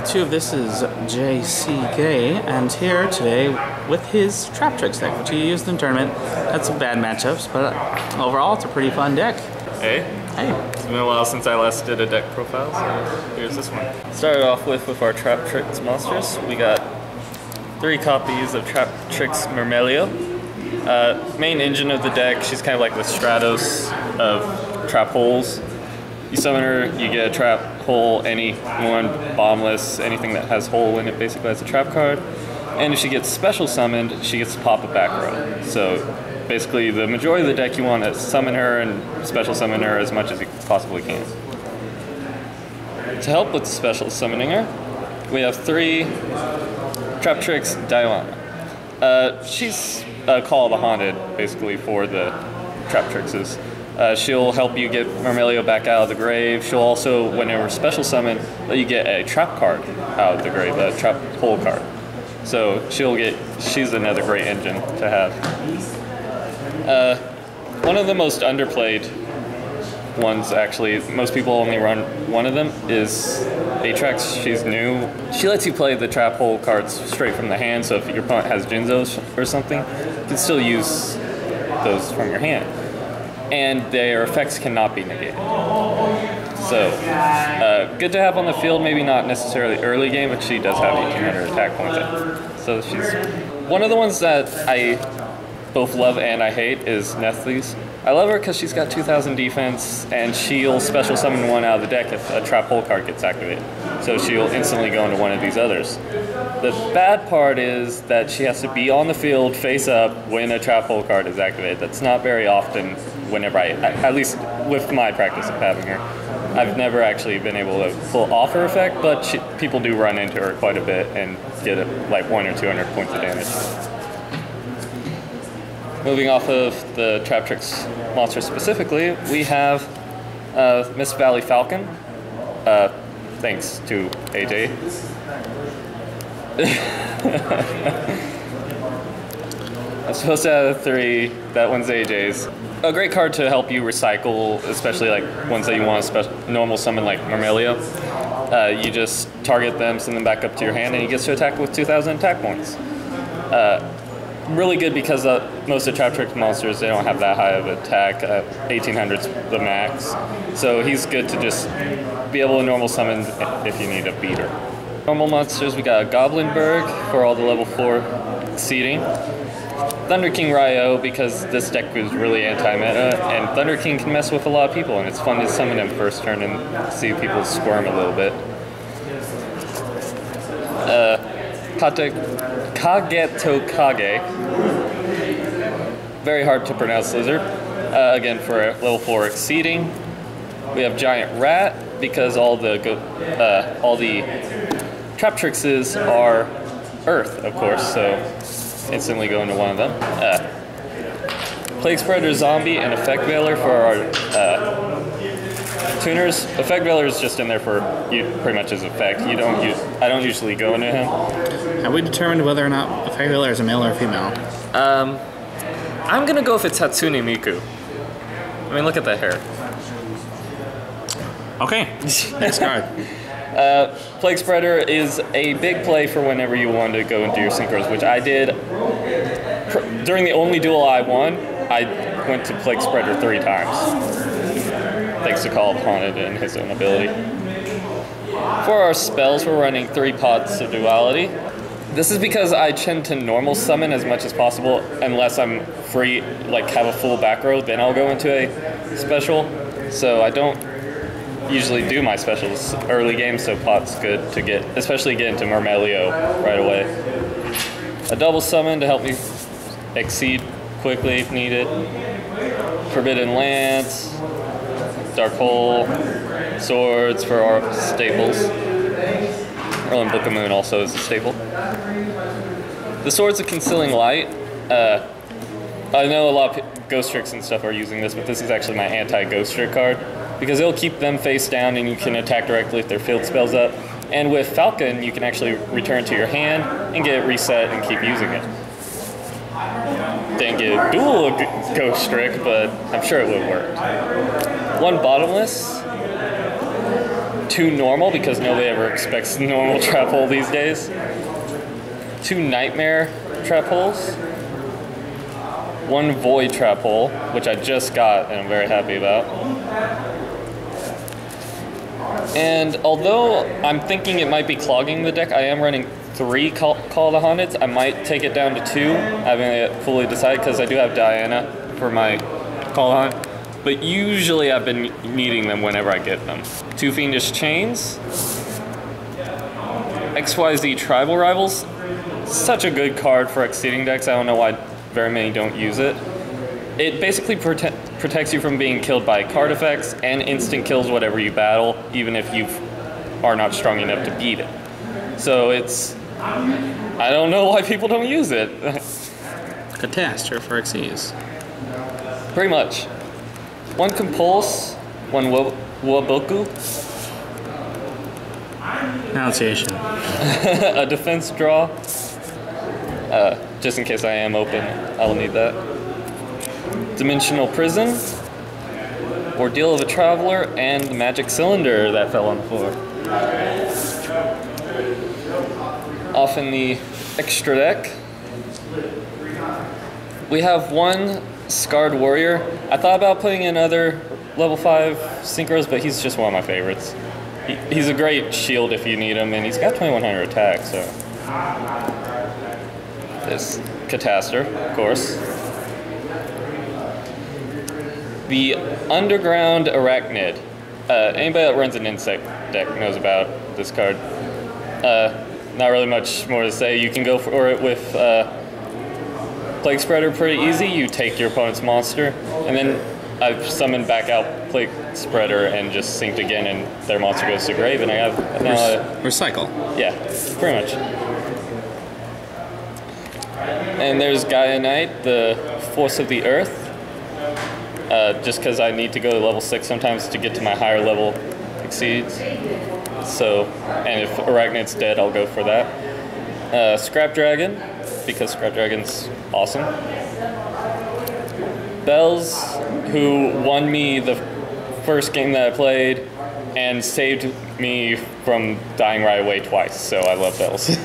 YouTube, this is JCK, and here today with his Traptrix deck, which he used in the tournament. Had some bad matchups, but overall it's a pretty fun deck. Hey. Hey. It's been a while since I last did a deck profile, so here's this one. Started off with our Traptrix monsters. We got 3 copies of Traptrix Myrmeleo. Main engine of the deck, she's kind of like the Stratos of trap holes. You summon her, you get a trap hole, any one, Bottomless, anything that has hole in it basically has a trap card. And if she gets special summoned, she gets to pop a back row. So basically the majority of the deck you want to summon her and special summon her as much as you possibly can. To help with special summoning her, we have 3 Traptrix Dionaea. She's a Call of the Haunted basically for the Traptrixes. She'll help you get Myrmeleo back out of the grave. She'll also, whenever special summon, let you get a trap card out of the grave, a trap hole card. So she's another great engine to have. One of the most underplayed ones, actually, most people only run one of them, is Atrax. She's new. She lets you play the trap hole cards straight from the hand, so if your opponent has Jinzos or something, you can still use those from your hand. And their effects cannot be negated. So, good to have on the field, maybe not necessarily early game, but she does have 1800 attack points. So she's one of the ones that I both love and I hate is Nepenthes. I love her because she's got 2000 defense, and she'll special summon one out of the deck if a trap hole card gets activated. So she'll instantly go into one of these others. The bad part is that she has to be on the field face up when a trap hole card is activated. That's not very often whenever at least with my practice of having her. I've never actually been able to pull off her effect, but people do run into her quite a bit and get like 100 or 200 points of damage. Moving off of the Traptrix monster specifically, we have Mist Valley Falcon, thanks to AJ. I'm supposed to have 3, that one's AJ's. A great card to help you recycle, especially like ones that you want to normal summon like Myrmeleo. You just target them, send them back up to your hand, and he gets to attack with 2000 attack points. Really good because most of the Traptrix monsters, they don't have that high of attack. 1800's the max. So he's good to just be able to normal summon if you need a beater. Normal monsters, we got a Goblindberg for all the level 4 seeding. Thunder King Rai-Oh because this deck is really anti-meta, and Thunder King can mess with a lot of people, and it's fun to summon him first turn and see people squirm a little bit. Kagetokage, very hard to pronounce lizard, again for level 4 exceeding. We have Giant Rat because all the Traptrixes are Earth, of course, so instantly go into one of them. Plaguespreader Zombie and Effect Veiler for our tuners. Effect Veiler is just in there for pretty much his effect. I don't usually go into him. Have we determined whether or not Effect Veiler is a male or a female? I'm gonna go if it's Hatsune Miku. I mean, look at that hair. Okay, next card. Plaguespreader is a big play for whenever you want to go into your synchros, which I did. During the only duel I won, I went to Plaguespreader 3 times. Thanks to Call of Haunted and his own ability. For our spells, we're running 3 Pots of Duality. This is because I tend to normal summon as much as possible, unless I'm free, like have a full back row, then I'll go into a special. So I don't usually do my specials early game, so Pot's good to get, especially get into Myrmeleo right away. A double summon to help me exceed quickly if needed. Forbidden Lance, Dark Hole, Swords for our staples. Erland Book of Moon also is a staple. The Swords of Concealing Light. I know a lot of Ghost Tricks and stuff are using this, but this is actually my anti-Ghost Trick card, because it'll keep them face down and you can attack directly if their field spell's up. And with Falcon, you can actually return to your hand and get it reset and keep using it. Didn't get dual Ghost Strick, but I'm sure it would work. 1 Bottomless. 2 normal, because nobody ever expects normal trap hole these days. 2 Nightmare trap holes. 1 Void trap hole, which I just got and I'm very happy about. And although I'm thinking it might be clogging the deck, I am running 3 Call of the Haunted. I might take it down to 2. I haven't fully decided because I do have Diana for my Call of the Haunt. But usually I've been needing them whenever I get them. 2 Fiendish Chains. XYZ Tribalrivals. Such a good card for exceeding decks. I don't know why very many don't use it. It basically protects you from being killed by card effects and instant kills whatever you battle, even if you are not strong enough to beat it. So it's... I don't know why people don't use it. Catastor for Xyz. Pretty much. 1 Compulse, 1 Waboku. Pronunciation. A defense draw. Just in case I am open, I'll need that. Dimensional Prison. Ordeal of a Traveler, and the Magic Cylinder that fell on the floor. Off in the extra deck, we have 1 Scarred Warrior. I thought about putting in other level 5 synchros, but he's just one of my favorites. He's a great shield if you need him, and he's got 2100 attack, so. There's Catastor, of course. The Underground Arachnid. Anybody that runs an insect deck knows about this card. Not really much more to say. You can go for it with Plaguespreader pretty easy. You take your opponent's monster, and then I've summoned back out Plaguespreader and just synced again, and their monster goes to grave, and I have now Recycle. Yeah, pretty much. And there's Gaia Knight, the Force of the Earth. Just because I need to go to level 6 sometimes to get to my higher level exceeds. So, and if Arachnid's dead, I'll go for that. Scrap Dragon, because Scrap Dragon's awesome. Beelze, who won me the first game that I played and saved me from dying right away twice, so I love Beelze.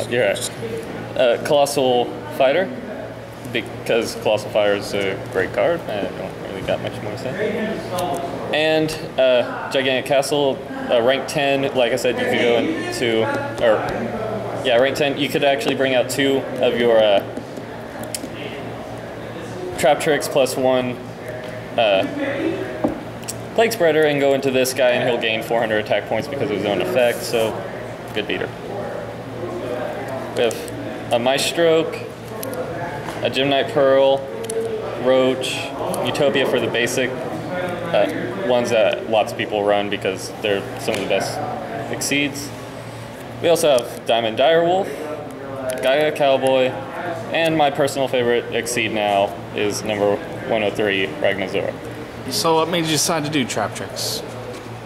You're right. Colossal Fighter, because Colossal Fighter is a great card. I don't really got much more to say. And Gigantic Castle, rank 10. Like I said, you could go into, rank 10. You could actually bring out 2 of your Traptrix plus 1 Plaguespreader and go into this guy, and he'll gain 400 attack points because of his own effect. So, good beater. We have a Maestroke, a Gemnite Pearl, Roach, Utopia for the basic ones that lots of people run because they're some of the best exceeds. We also have Diamond Direwolf, Gaia Cowboy, and my personal favorite exceed now is number 103, Ragnazora. So what made you decide to do Traptrix?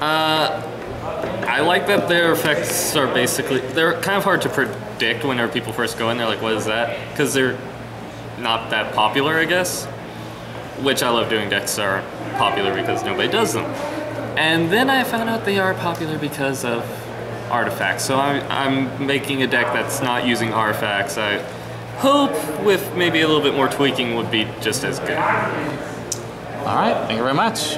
I like that their effects are basically, they're kind of hard to predict whenever people first go in. They're like, what is that? Because they're not that popular, I guess. Which I love doing decks that are popular because nobody does them. And then I found out they are popular because of artifacts. So I'm making a deck that's not using artifacts. I hope with maybe a little bit more tweaking would be just as good. All right, thank you very much.